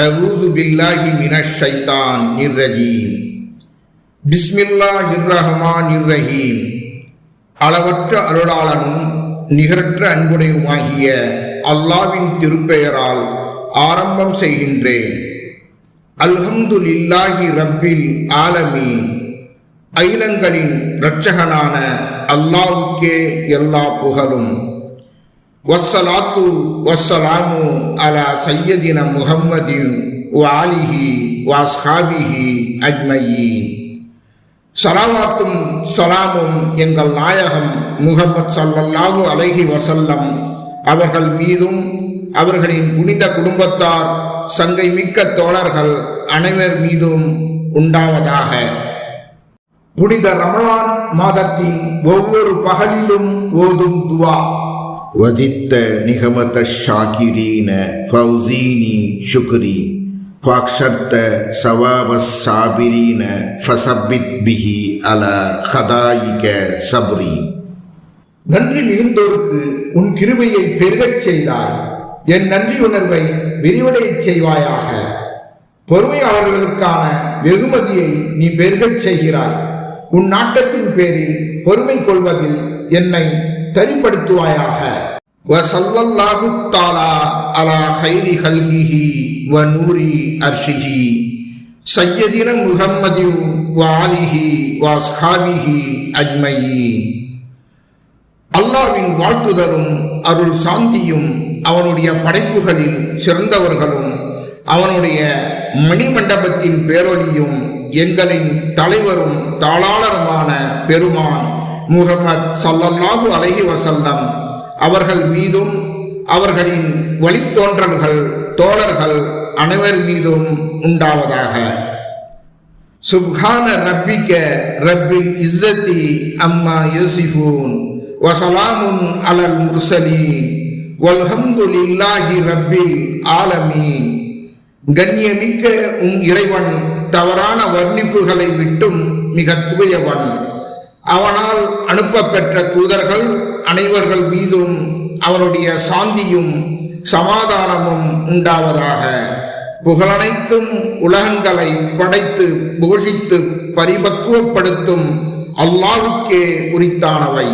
அஊது பில்லாஹி மினஷ் ஷைத்தானிர் ரஜீம். பிஸ்மில்லாஹிர் ரஹ்மானிர் ரஹீம். அளவற்ற அருளாளனும் நிகரற்ற அன்புடையுமாகிய அல்லாஹ்வின் திருப்பெயரால் ஆரம்பம் செய்கின்றேன். அல்ஹம்துலில்லாஹி ரப்பில் ஆலமீன். அகிலங்களின் இரட்சகனான அல்லாஹ்வுக்கே எல்லா புகழும். வஸ்ஸலாத்து வஸ்ஸலாமு அலா சய்யதினா முஹம்மதின் வ ஆலிஹி வ அஸ்ஹாபிஹி அஜ்மயீன். ஸலவாத்தும் ஸலாமும் எங்கள் நாயகம் முஹம்மது ஸல்லல்லாஹு அலைஹி வஸல்லம் அவர்கள் மீதும் அவர்களின் புனித குடும்பத்தார் சங்கை மிக்க தோழர்கள் அனைவர் மீதும் உண்டாவதாக. புனித ரமலான் மாதத்தின் ஒவ்வொரு பகலிலும் ஓதும் துவா. வதித்த நிகமத ஷாகிரீன ஃபௌசீனி ஷுக்ரி ஃபாக்ஷர்த சவாபஸ் சாபிரீன ஃபஸப்பித் பிஹி அலா ஹதாயிக சப்ரி. நன்றி மிகுந்தோருக்கு உன் கிருபையை பெருகச் செய்தாய். என் நன்றி உணர்வை விரிவடையச் செய்வாயாக. பொறுமையாளர்களுக்கான வெகுமதியை நீ பெருகச் செய்கிறாய். உன் நாட்டத்தின் பேரில் பொறுமை கொள்வதில் என்னை தரிப்படுத்துவாயாக. வஸல்லல்லாஹு தஆலா அலா கைரி ஹல்கிஹி வ நூரி அர்ஷிஹி சய்யதினா முஹம்மதி வ ஆலிஹி வ அஸ்ஹாபிஹி அஜ்மயீன். அல்லாஹ்வின் வாழ்த்துதலும் அருள் சாந்தியும் அவனுடைய படைப்புகளில் சிறந்தவர்களும் அவனுடைய மணிமண்டபத்தின் பேரொலியும் எங்களின் தலைவரும் தாளாளருமான பெருமான் முஹம்மது ஸல்லல்லாஹு அலைஹி வஸல்லம் அவர்கள் மீதும் அவர்களின் வழித்தோன்றல்கள் தோழர்கள் அனைவர் மீதும் உண்டாவதாக. சுப்ஹான ரப்பிக ரப்பில் இஸ்ஸத்தி அம்மா யசிஃபூன் வ ஸலாமுன் அலல் முர்ஸலீன் வல்ஹம்துலில்லாஹி ரப்பில் ஆலமீன். கண்ணியமிக்க உன் இறைவன் தவறான வர்ணிப்புகளை விட்டும் மிக தூயவன். அவனால் அனுப்பப்பெற்ற தூதர்கள் அனைவர்கள் மீதும் அவனுடைய சாந்தியும் சமாதானமும் உண்டாவதாக. புகழனைத்தும் உலகங்களை படைத்து போஷித்து பரிபக்குவப்படுத்தும் அல்லாஹ்வுக்கே உரித்தானவை.